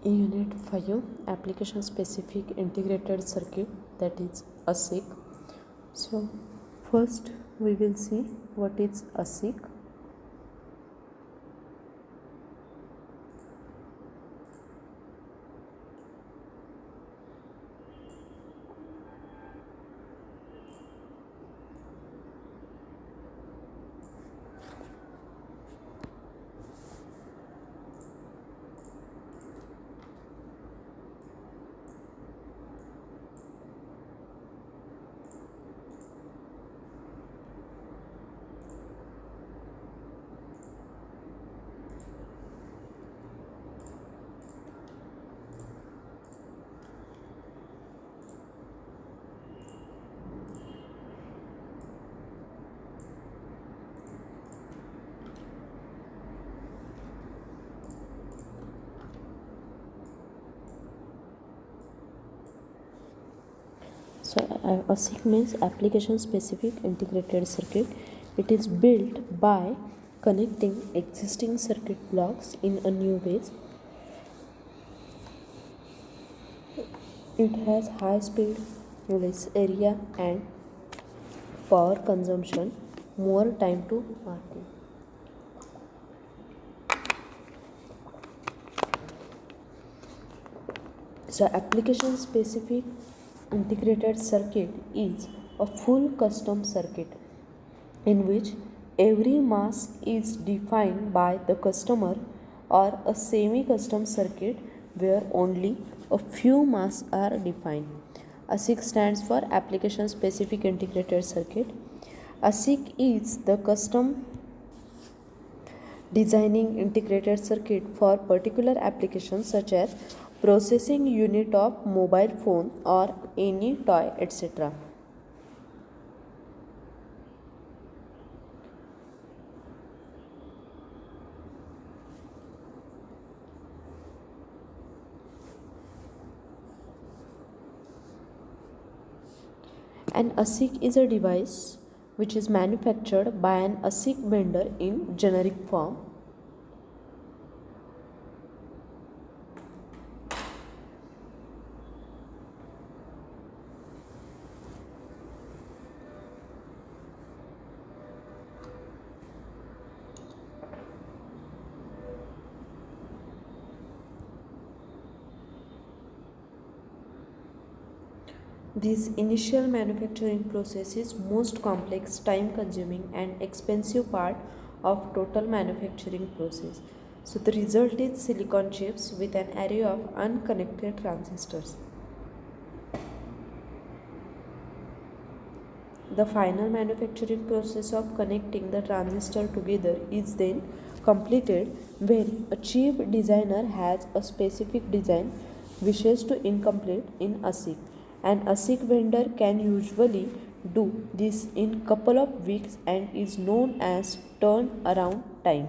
Unit 5 Application Specific Integrated Circuit, that is ASIC. So first we will see what is ASIC. So ASIC means Application Specific Integrated Circuit. It is built by connecting existing circuit blocks in a new ways. It has high speed, less area and power consumption, more time to market. So application specific integrated circuit is a full custom circuit in which every mask is defined by the customer, or a semi-custom circuit where only a few masks are defined. ASIC stands for Application Specific Integrated Circuit. ASIC is the custom designing integrated circuit for particular applications such as processing unit of mobile phone or any toy, etc. An ASIC is a device which is manufactured by an ASIC vendor in generic form. This initial manufacturing process is most complex, time consuming and expensive part of total manufacturing process. So the result is silicon chips with an array of unconnected transistors. The final manufacturing process of connecting the transistor together is then completed when a chip designer has a specific design wishes to incomplete in ASIC. An ASIC vendor can usually do this in couple of weeks and is known as turnaround time.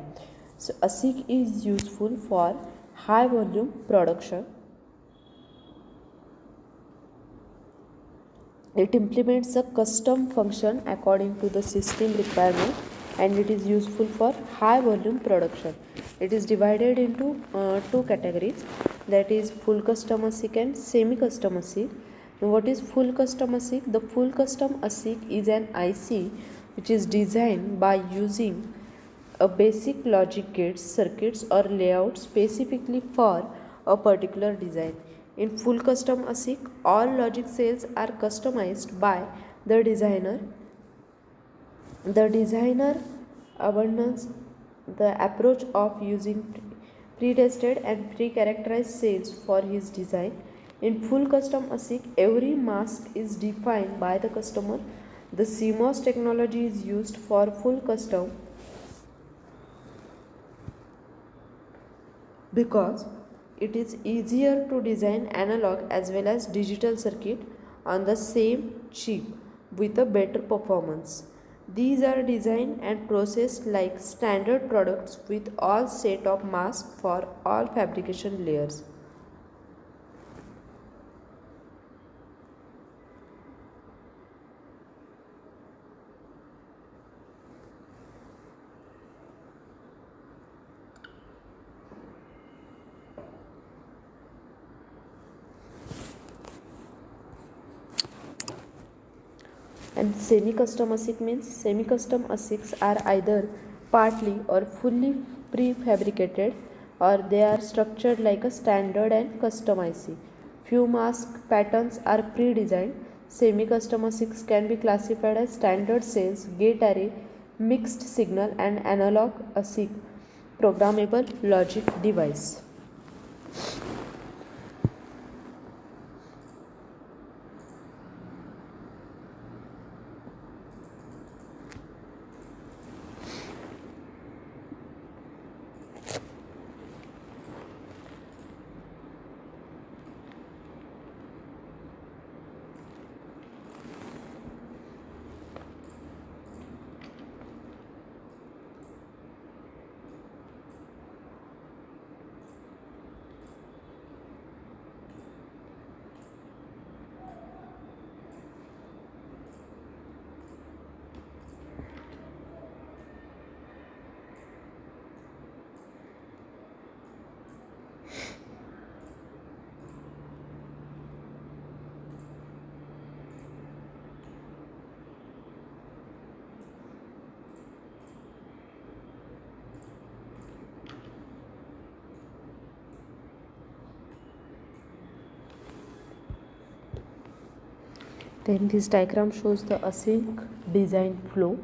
So ASIC is useful for high volume production. It implements a custom function according to the system requirement, and it is useful for high volume production. It is divided into two categories, that is full custom ASIC and semi custom ASIC. Now, what is full custom ASIC? The full custom ASIC is an IC which is designed by using a basic logic gates, circuits or layout specifically for a particular design. In full custom ASIC, all logic cells are customized by the designer. The designer abandons the approach of using pre-tested and pre-characterized cells for his design. In full custom ASIC, every mask is defined by the customer. The CMOS technology is used for full custom because it is easier to design analog as well as digital circuit on the same chip with a better performance. These are designed and processed like standard products with all set of masks for all fabrication layers. And semi-custom ASIC means semi-custom ASICs are either partly or fully prefabricated, or they are structured like a standard and custom IC. Few mask patterns are pre-designed. Semi-custom ASICs can be classified as standard cells, gate array, mixed signal and analog ASIC, programmable logic device. Then this diagram shows the ASIC design flow.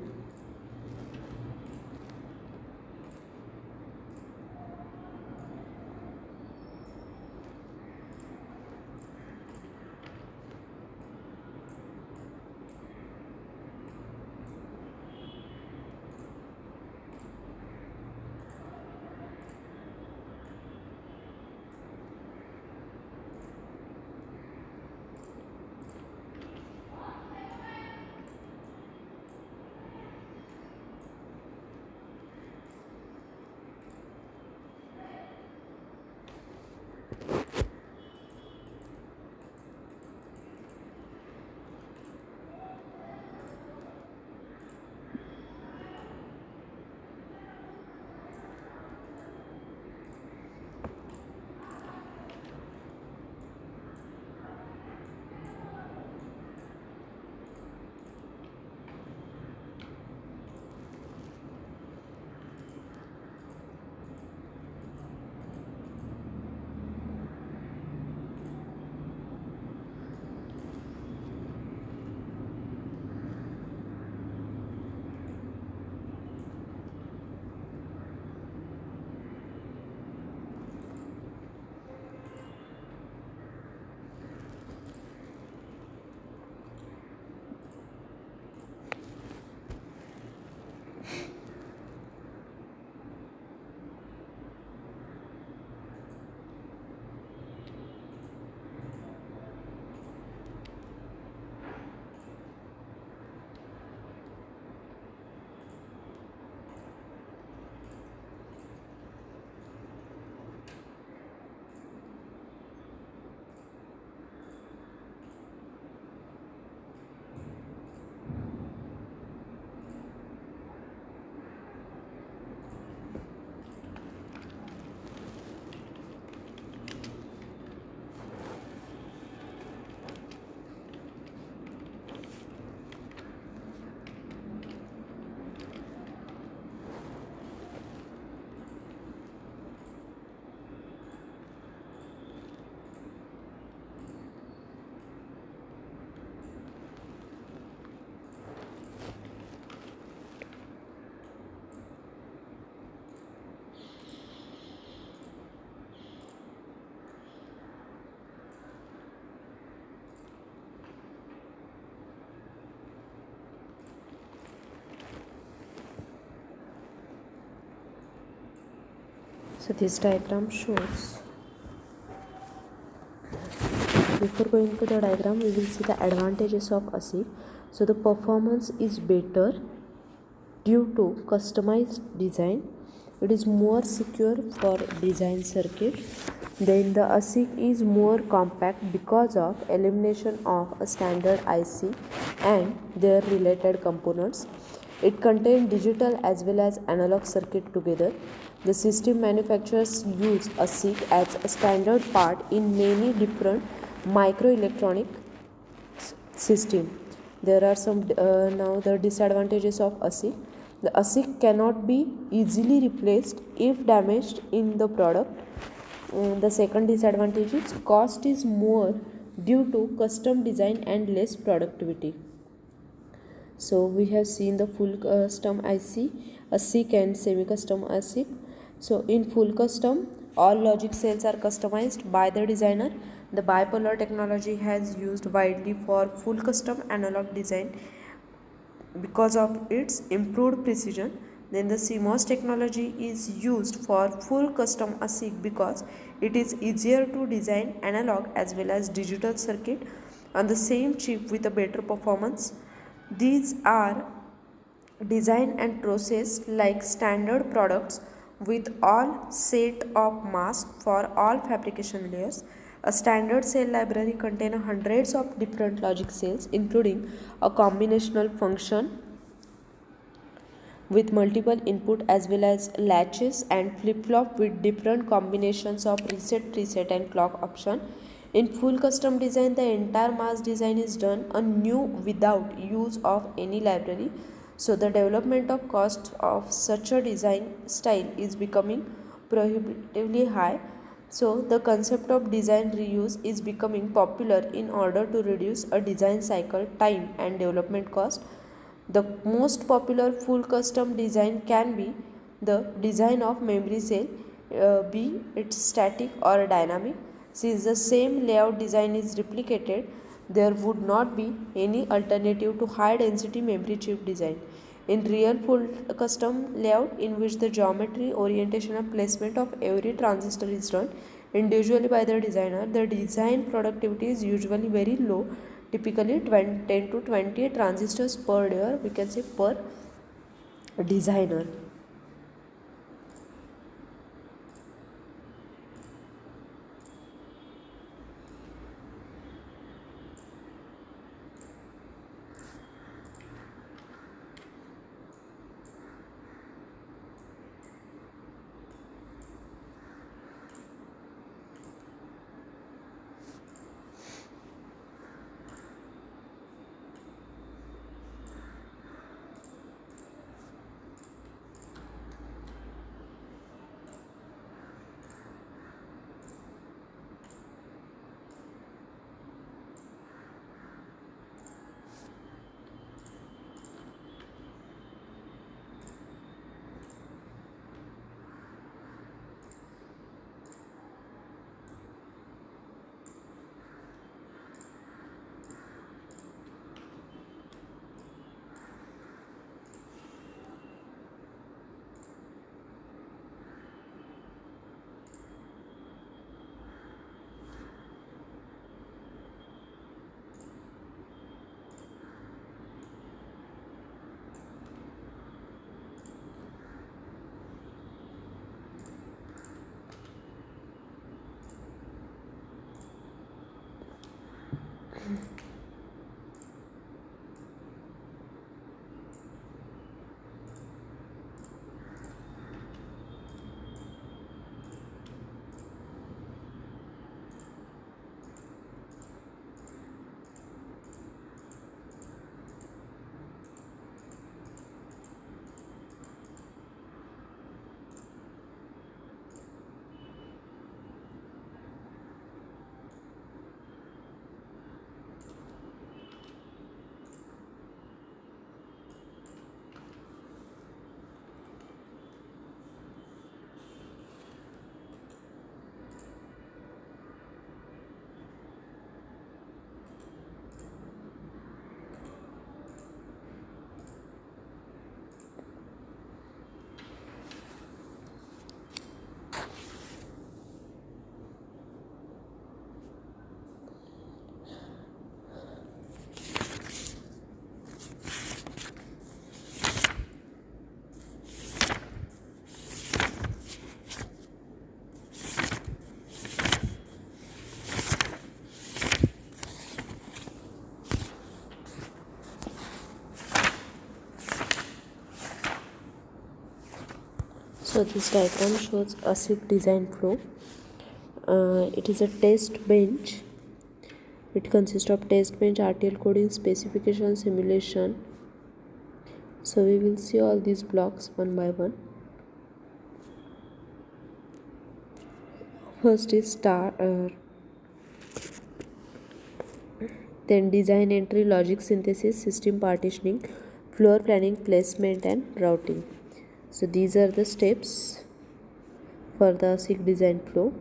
So this diagram shows, before going to the diagram we will see the advantages of ASIC. So the performance is better due to customized design. It is more secure for design circuit. Then the ASIC is more compact because of elimination of a standard IC and their related components. It contains digital as well as analog circuit together. The system manufacturers use ASIC as a standard part in many different microelectronic system. There are some now the disadvantages of ASIC. The ASIC cannot be easily replaced if damaged in the product. The second disadvantage is cost is more due to custom design and less productivity. So we have seen the full custom IC, ASIC and semi-custom ASIC. So in full custom, all logic cells are customized by the designer. The bipolar technology has used widely for full custom analog design because of its improved precision. Then the CMOS technology is used for full custom ASIC because it is easier to design analog as well as digital circuit on the same chip with a better performance. These are designed and processed like standard products with all set of masks for all fabrication layers. A standard cell library contains hundreds of different logic cells, including a combinational function with multiple input as well as latches and flip-flop with different combinations of reset, preset and clock option. In full custom design, the entire mask design is done anew without use of any library. So the development of cost of such a design style is becoming prohibitively high. So the concept of design reuse is becoming popular in order to reduce a design cycle time and development cost. The most popular full custom design can be the design of memory cell, be it static or dynamic. Since the same layout design is replicated, there would not be any alternative to high density memory chip design. In real full custom layout, in which the geometry, orientation and placement of every transistor is done individually by the designer, the design productivity is usually very low, typically 10 to 20 transistors per layer, we can say, per designer. So this diagram shows ASIC design flow. It is a test bench It consists of test bench, RTL coding, specification, simulation. So we will see all these blocks one by one. First is start, then design entry, logic synthesis, system partitioning, floor planning, placement and routing. So these are the steps for the SIG design flow.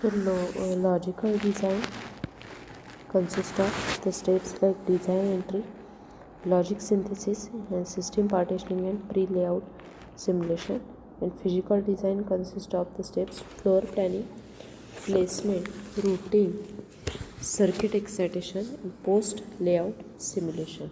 The logical design consists of the steps like design entry, logic synthesis, and system partitioning and pre-layout simulation. And physical design consists of the steps floor planning, placement, routing, circuit excitation, and post layout simulation.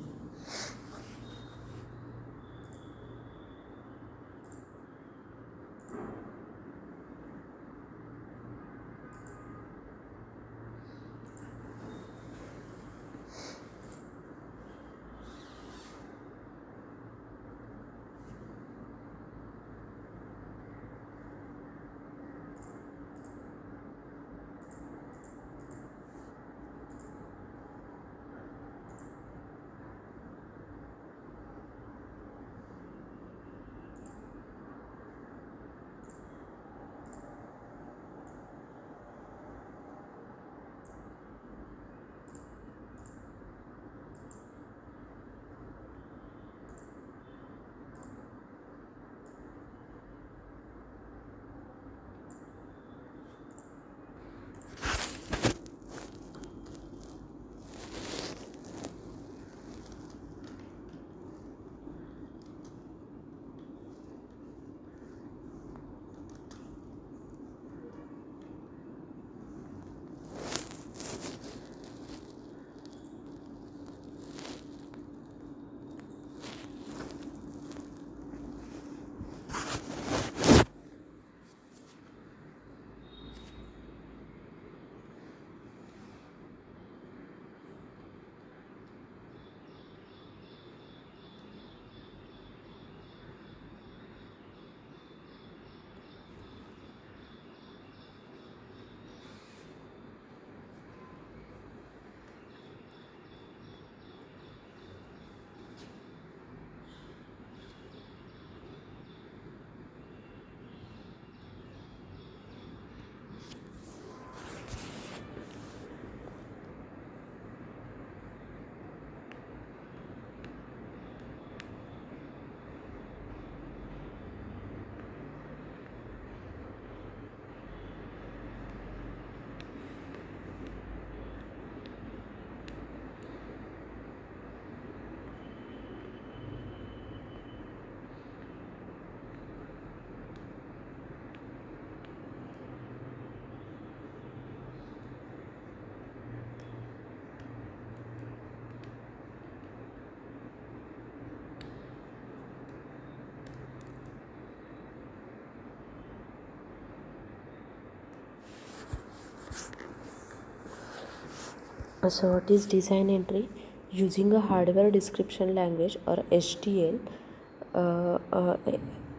So what is design entry? Using a hardware description language or HDL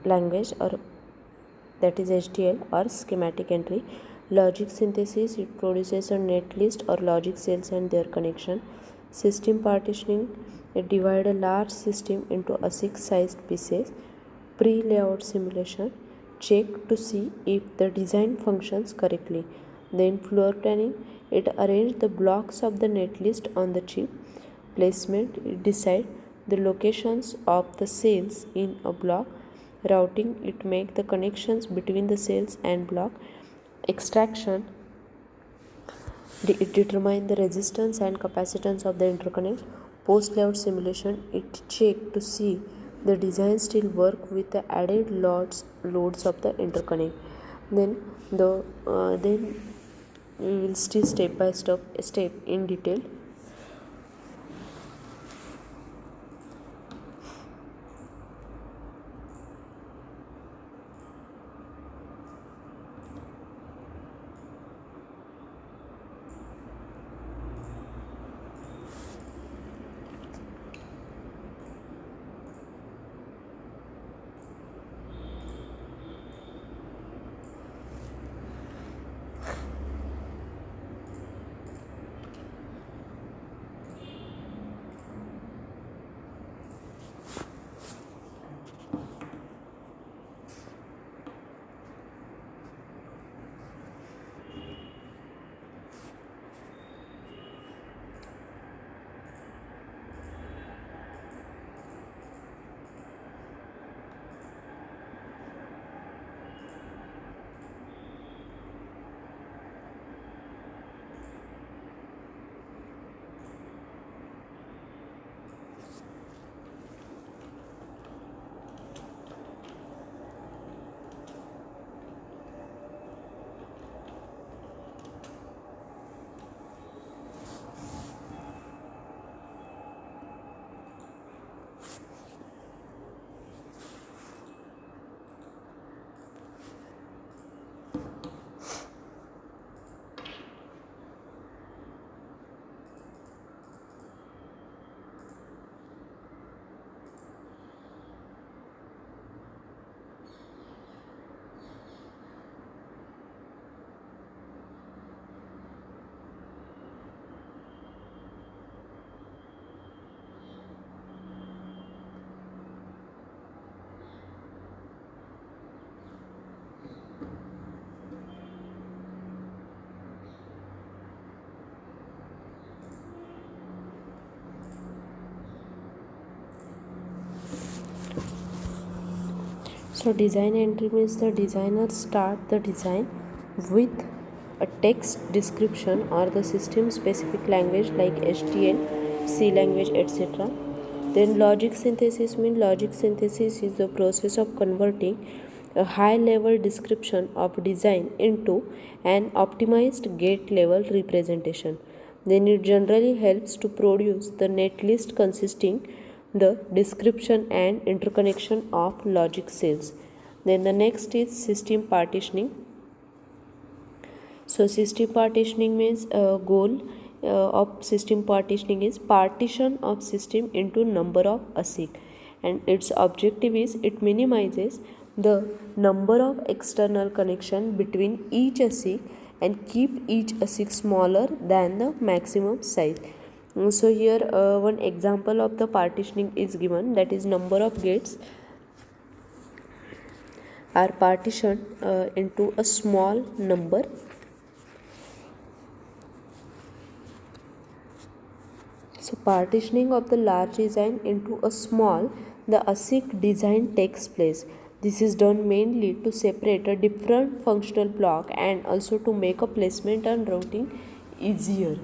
language, or that is HDL, or schematic entry. Logic synthesis, it produces a netlist or logic cells and their connection. System partitioning, it divide a large system into ASIC sized pieces. Pre-layout simulation, check to see if the design functions correctly. Then floor planning, it arrange the blocks of the netlist on the chip. Placement, it decide the locations of the cells in a block. Routing, it make the connections between the cells and block. Extraction, it determine the resistance and capacitance of the interconnect. Post layout simulation, it check to see the design still work with the added loads of the interconnect. Then we will still step by step in detail. So design entry means the designer start the design with a text description or the system specific language like HDL, C language, etc. Then logic synthesis means logic synthesis is the process of converting a high level description of design into an optimized gate level representation. Then it generally helps to produce the netlist consisting the description and interconnection of logic cells. Then the next is system partitioning. So system partitioning means goal of system partitioning is partition of system into number of ASIC, and its objective is it minimizes the number of external connection between each ASIC and keep each ASIC smaller than the maximum size. So here one example of the partitioning is given, that is number of gates are partitioned into a small number. So partitioning of the large design into a small, the ASIC design takes place. This is done mainly to separate a different functional block and also to make a placement and routing easier.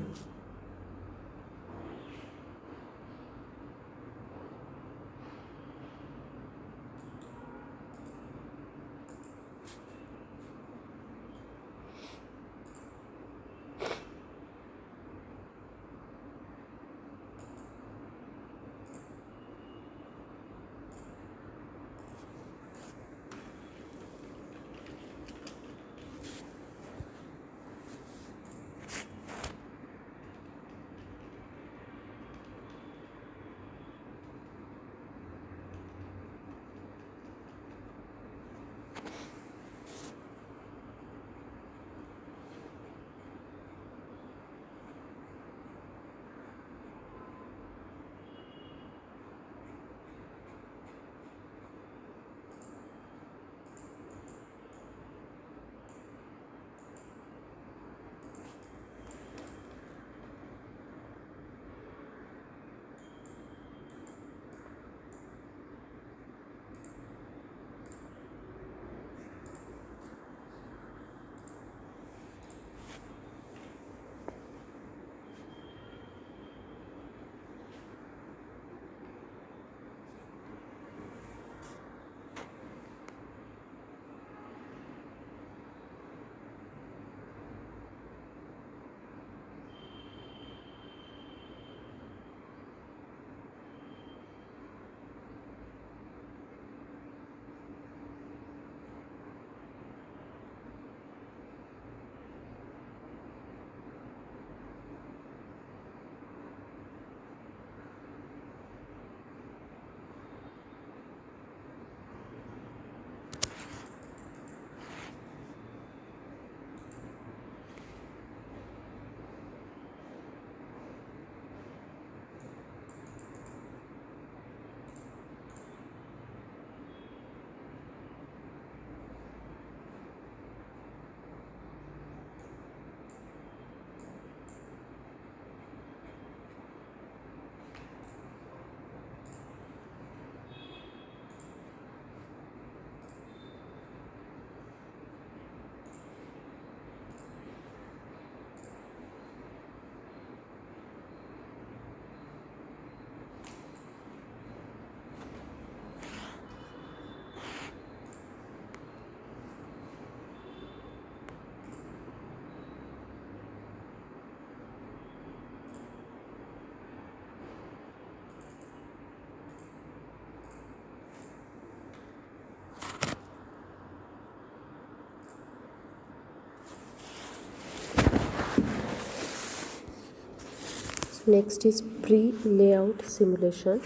Next is pre-layout simulation.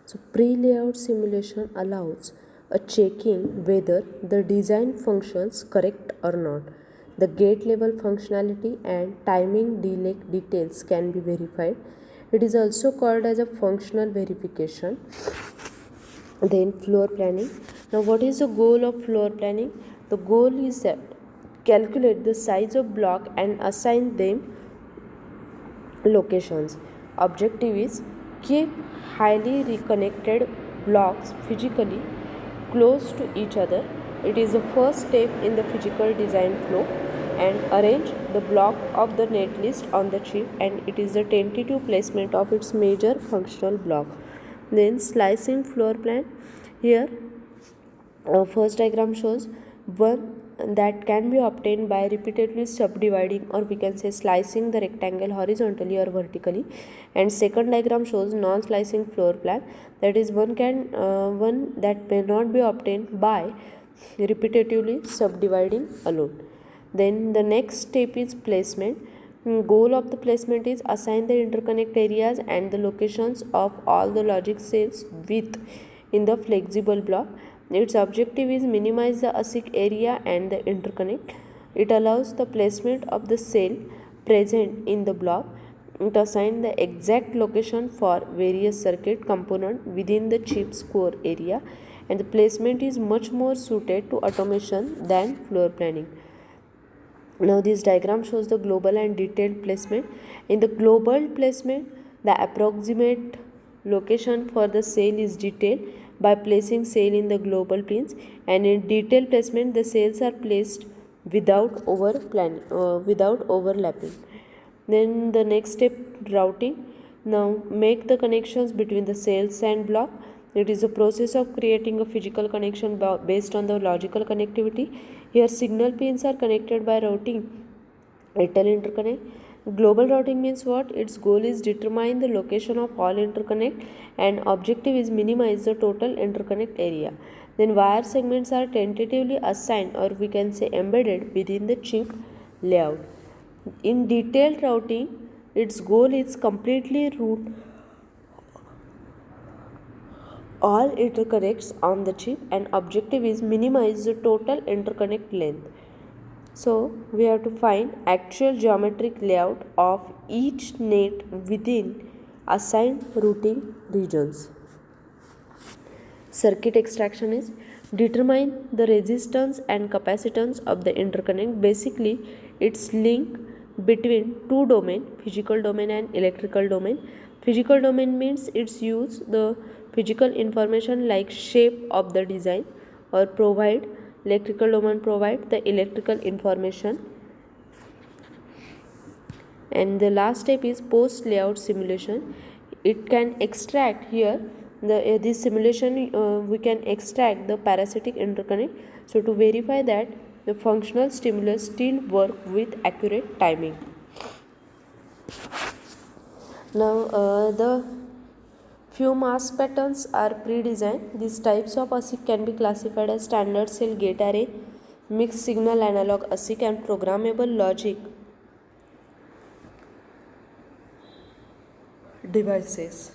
So pre-layout simulation allows a checking whether the design functions correct or not. The gate level functionality and timing delay details can be verified. It is also called as a functional verification. Then floor planning. Now what is the goal of floor planning? The goal is that calculate the size of block and assign them locations. Objective is keep highly reconnected blocks physically close to each other. It is the first step in the physical design flow, and arrange the block of the netlist on the chip, and it is the tentative placement of its major functional block. Then slicing floor plan. Here first diagram shows one that can be obtained by repeatedly subdividing, or we can say slicing, the rectangle horizontally or vertically. And second diagram shows non-slicing floor plan, that is one that may not be obtained by repetitively subdividing alone. Then the next step is placement. Goal of the placement is assign the interconnect areas and the locations of all the logic cells with in the flexible block. Its objective is minimize the ASIC area and the interconnect. It allows the placement of the cell present in the block. It assigns the exact location for various circuit component within the chip's core area, and the placement is much more suited to automation than floor planning. Now this diagram shows the global and detailed placement. In the global placement, the approximate location for the cell is detailed by placing cell in the global pins, and in detailed placement the cells are placed without overlapping. Then the next step, routing. Now make the connections between the cells and block. It is a process of creating a physical connection based on the logical connectivity. Here signal pins are connected by routing Intel interconnect. Global routing means what? Its goal is determine the location of all interconnect, and objective is minimize the total interconnect area. Then wire segments are tentatively assigned, or we can say embedded within the chip layout. In detailed routing, its goal is completely route all interconnects on the chip, and objective is minimize the total interconnect length. So we have to find actual geometric layout of each net within assigned routing regions. Circuit extraction is determine the resistance and capacitance of the interconnect. Basically, it's link between two domain, physical domain and electrical domain. Physical domain means it's use the physical information like shape of the design, or provide electrical domain provide the electrical information. And the last step is post layout simulation. It can extract here this simulation we can extract the parasitic interconnect, so to verify that the functional stimulus still work with accurate timing. Now the few mask patterns are pre-designed. These types of ASIC can be classified as standard cell gate array, mixed signal analog ASIC, and programmable logic devices.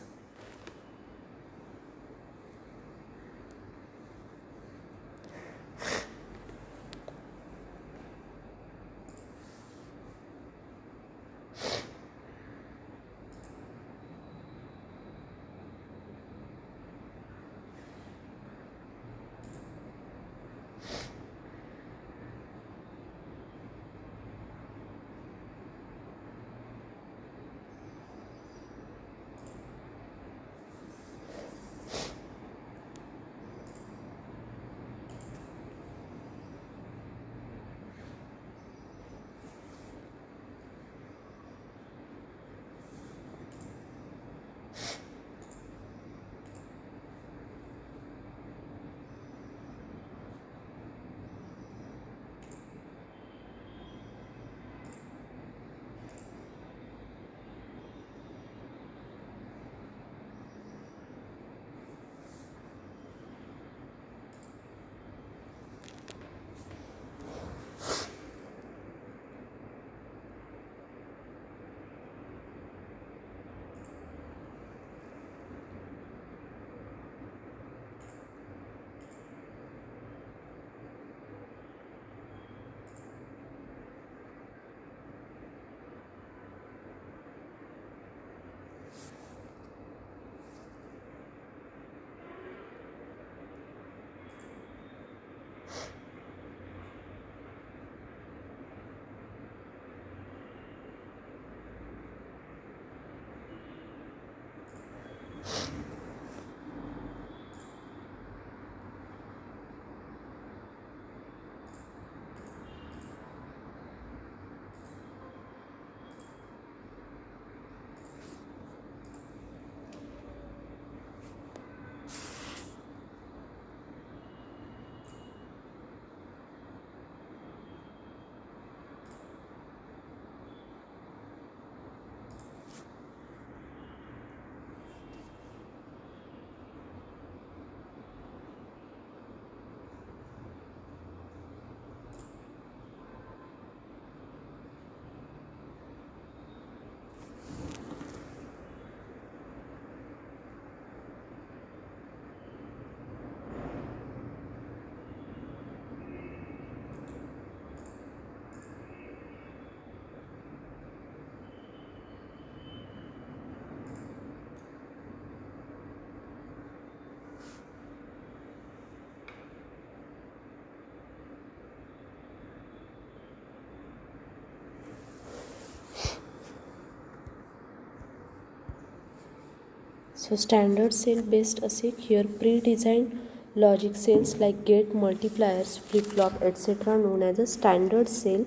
So standard cell based ASIC, here pre-designed logic cells like gate, multipliers, flip-flop, etc. known as a standard cell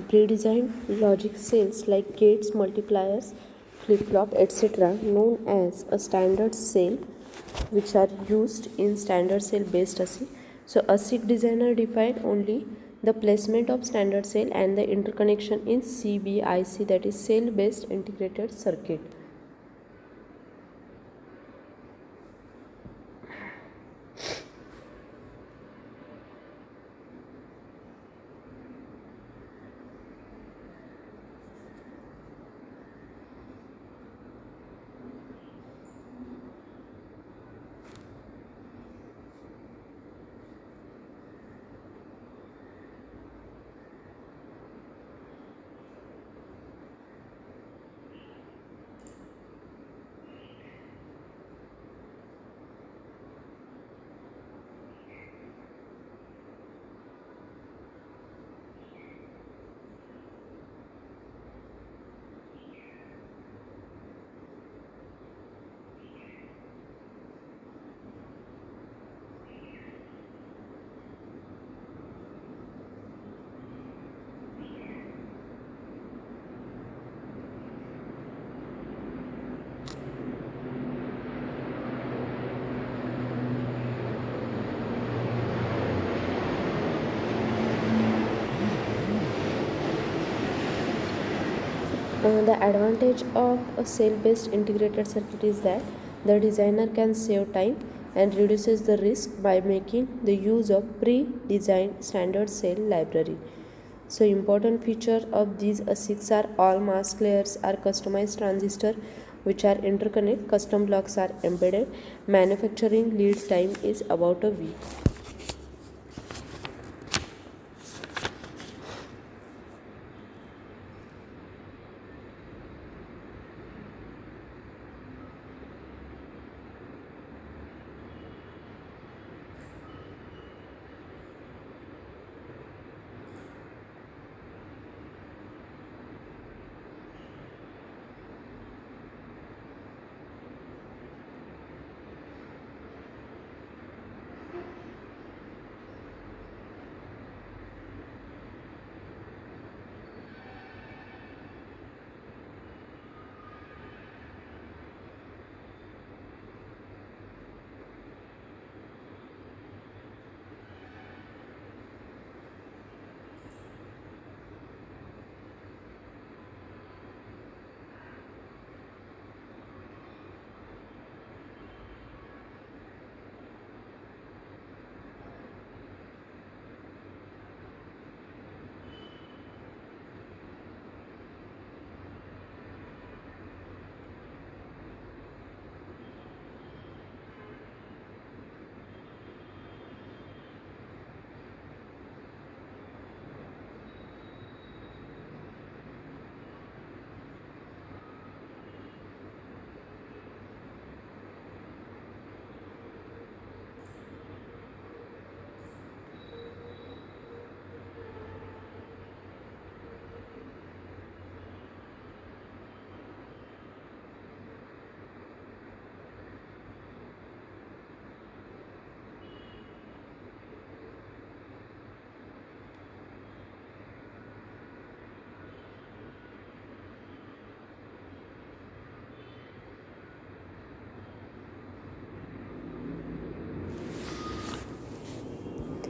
pre-designed logic cells like gates, multipliers, flip-flop, etc. known as a standard cell, which are used in standard cell based ASIC. So ASIC designer define only the placement of standard cell and the interconnection in CBIC, that is cell based integrated circuit. The advantage of a cell-based integrated circuit is that the designer can save time and reduces the risk by making the use of pre-designed standard cell library. So important feature of these ASICs are all mask layers are customized transistor which are interconnect, custom blocks are embedded, manufacturing lead time is about a week.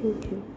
Thank you.